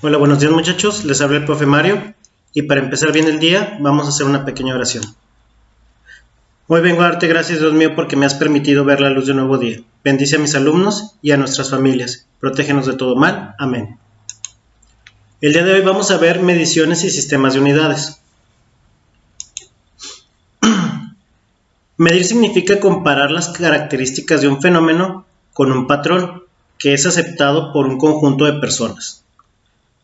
Hola, buenos días muchachos, les habla el profe Mario y para empezar bien el día vamos a hacer una pequeña oración. Hoy vengo a darte gracias, Dios mío, porque me has permitido ver la luz de un nuevo día. Bendice a mis alumnos y a nuestras familias. Protégenos de todo mal. Amén. El día de hoy vamos a ver mediciones y sistemas de unidades. Medir significa comparar las características de un fenómeno con un patrón que es aceptado por un conjunto de personas.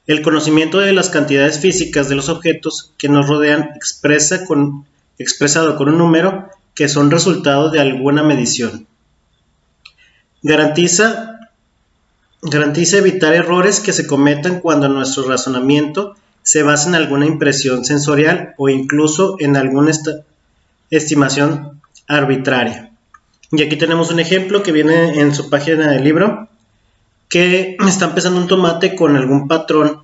El conocimiento de las cantidades físicas de los objetos que nos rodean expresado con un número que son resultado de alguna medición. Garantiza evitar errores que se cometan cuando nuestro razonamiento se basa en alguna impresión sensorial o incluso en alguna estimación arbitraria. Y aquí tenemos un ejemplo que viene en su página del libro, que está pesando un tomate con algún patrón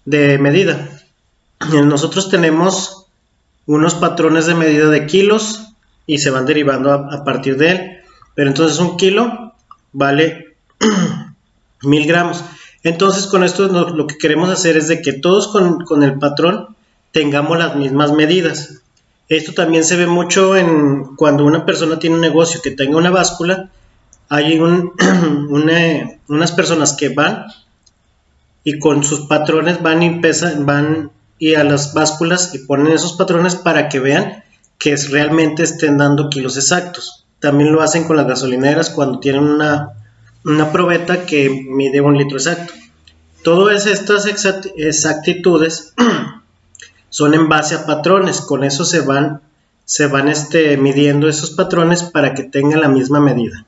de medida. Nosotros tenemos unos patrones de medida de kilos y se van derivando a partir de él, pero entonces un kilo vale 1000 gramos. Entonces con esto lo que queremos hacer es de que todos con el patrón tengamos las mismas medidas. Esto también se ve mucho cuando una persona tiene un negocio que tenga una báscula. Hay unas personas que van y con sus patrones van a las básculas y ponen esos patrones para que vean que realmente estén dando kilos exactos. También lo hacen con las gasolineras cuando tienen una probeta que mide 1 litro exacto. Todas estas exactitudes son en base a patrones. Con eso se van midiendo esos patrones para que tengan la misma medida.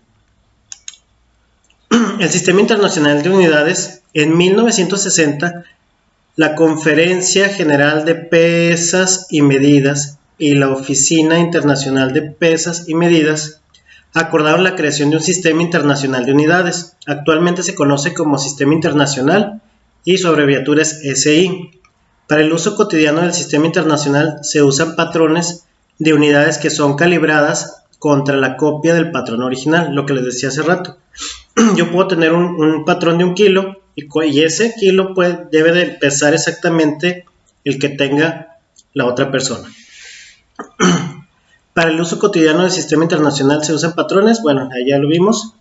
El Sistema Internacional de Unidades, en 1960, la Conferencia General de Pesas y Medidas y la Oficina Internacional de Pesas y Medidas acordaron la creación de un Sistema Internacional de Unidades. Actualmente se conoce como Sistema Internacional y su abreviatura es SI. Para el uso cotidiano del Sistema Internacional se usan patrones de unidades que son calibradas contra la copia del patrón original, lo que les decía hace rato. Yo puedo tener un patrón de 1 kilo y ese kilo debe de pesar exactamente el que tenga la otra persona. Para el uso cotidiano del Sistema Internacional se usan patrones, bueno, ahí ya lo vimos.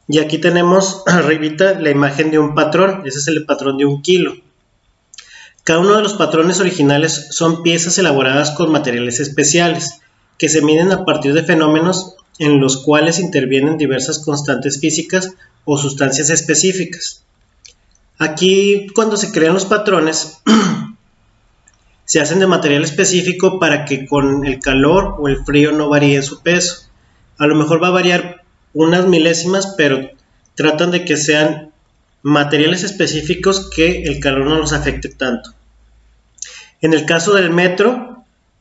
Y aquí tenemos arribita la imagen de un patrón, ese es el patrón de 1 kilo. Cada uno de los patrones originales son piezas elaboradas con materiales especiales que se miden a partir de fenómenos en los cuales intervienen diversas constantes físicas o sustancias específicas. Aquí, cuando se crean los patrones, se hacen de material específico para que con el calor o el frío no varíe su peso. A lo mejor va a variar unas milésimas, pero tratan de que sean materiales específicos que el calor no los afecte tanto. En el caso del metro,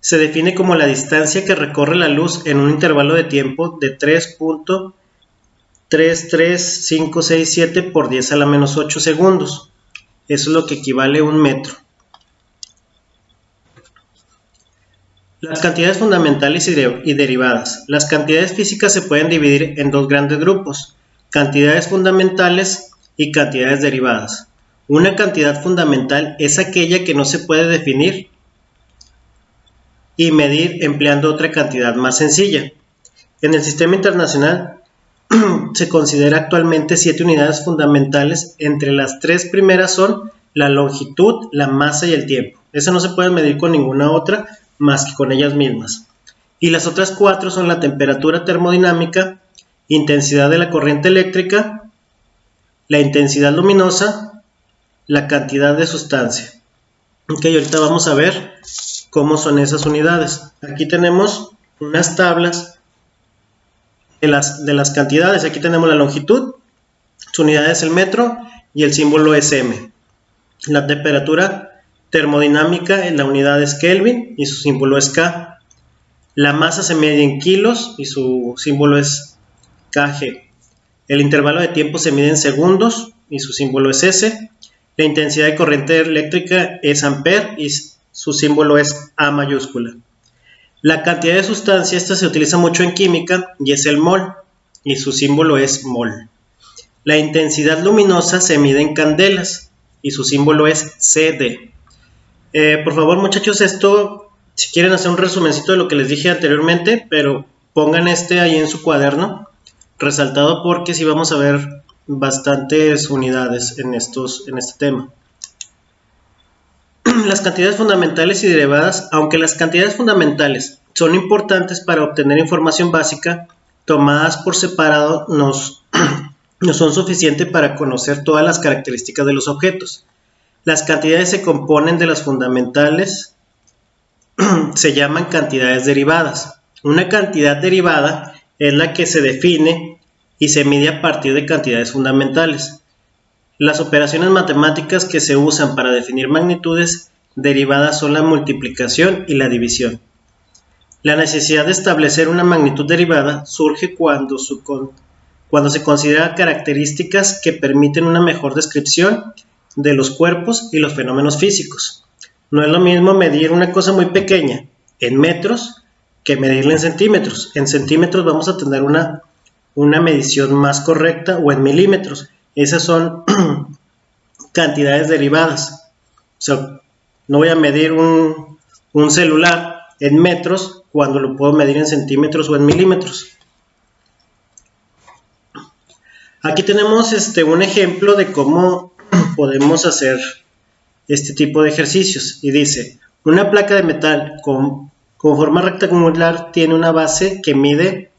se define como la distancia que recorre la luz en un intervalo de tiempo de 3.33567 por 10 a la menos 8 segundos. Eso es lo que equivale a 1 metro. Las cantidades fundamentales y derivadas. Las cantidades físicas se pueden dividir en dos grandes grupos: cantidades fundamentales y cantidades derivadas. Una cantidad fundamental es aquella que no se puede definir y medir empleando otra cantidad más sencilla. En el Sistema Internacional se considera actualmente 7 unidades fundamentales. Entre las 3 primeras son la longitud, la masa y el tiempo. Eso no se puede medir con ninguna otra más que con ellas mismas. Y las otras 4 son la temperatura termodinámica, intensidad de la corriente eléctrica, la intensidad luminosa, la cantidad de sustancia. Ok, ahorita vamos a ver cómo son esas unidades. Aquí tenemos unas tablas de las cantidades. Aquí tenemos la longitud, su unidad es el metro y el símbolo es M. La temperatura termodinámica, la unidad es Kelvin y su símbolo es K. La masa se mide en kilos y su símbolo es kg. El intervalo de tiempo se mide en segundos y su símbolo es S. La intensidad de corriente eléctrica es ampere y su símbolo es A mayúscula. La cantidad de sustancia, esta se utiliza mucho en química y es el mol y su símbolo es mol. La intensidad luminosa se mide en candelas y su símbolo es CD. Por favor, muchachos, esto, si quieren hacer un resumencito de lo que les dije anteriormente, pero pongan ahí en su cuaderno, resaltado, porque sí vamos a ver bastantes unidades en este tema. Las cantidades fundamentales y derivadas. Aunque las cantidades fundamentales son importantes para obtener información básica, tomadas por separado no son suficientes para conocer todas las características de los objetos. Las cantidades se componen de las fundamentales, se llaman cantidades derivadas. Una cantidad derivada es la que se define y se mide a partir de cantidades fundamentales. Las operaciones matemáticas que se usan para definir magnitudes derivadas son la multiplicación y la división. La necesidad de establecer una magnitud derivada surge cuando se consideran características que permiten una mejor descripción de los cuerpos y los fenómenos físicos. No es lo mismo medir una cosa muy pequeña en metros que medirla en centímetros. En centímetros vamos a tener una medición más correcta, o en milímetros. Esas son cantidades derivadas. O sea, no voy a medir un celular en metros cuando lo puedo medir en centímetros o en milímetros. Aquí tenemos un ejemplo de cómo podemos hacer este tipo de ejercicios. Y dice, una placa de metal con forma rectangular tiene una base que mide,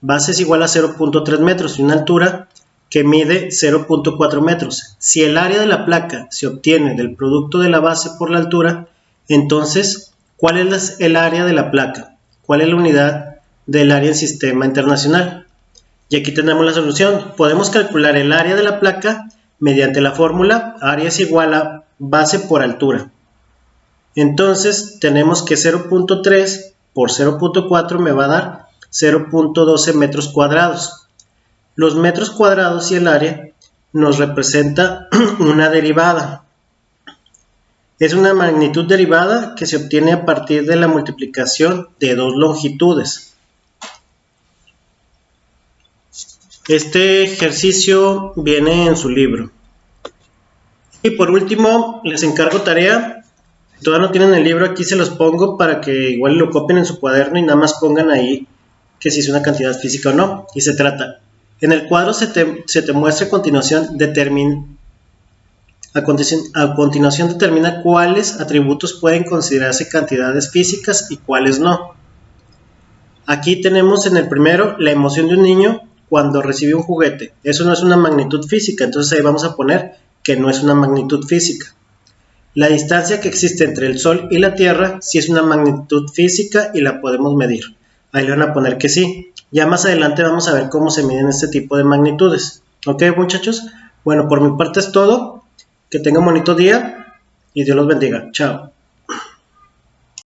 base es igual a 0.3 metros y una altura que mide 0.4 metros. Si el área de la placa se obtiene del producto de la base por la altura, entonces, ¿cuál es el área de la placa? ¿Cuál es la unidad del área en sistema internacional? Y aquí tenemos la solución. Podemos calcular el área de la placa mediante la fórmula área es igual a base por altura. Entonces tenemos que 0.3 por 0.4 me va a dar 0.12 metros cuadrados. Los metros cuadrados y el área nos representa una derivada. Es una magnitud derivada que se obtiene a partir de la multiplicación de dos longitudes. Este ejercicio viene en su libro. Y por último, les encargo tarea. Si todavía no tienen el libro, aquí se los pongo para que igual lo copien en su cuaderno y nada más pongan ahí que si es una cantidad física o no. Y se trata, en el cuadro se te muestra a continuación, determina cuáles atributos pueden considerarse cantidades físicas y cuáles no. Aquí tenemos en el primero la emoción de un niño cuando recibe un juguete. Eso no es una magnitud física, entonces ahí vamos a poner que no es una magnitud física. La distancia que existe entre el Sol y la Tierra sí es una magnitud física y la podemos medir. Ahí le van a poner que sí. Ya más adelante vamos a ver cómo se miden este tipo de magnitudes. ¿Ok, muchachos? Bueno, por mi parte es todo. Que tengan un bonito día y Dios los bendiga. Chao.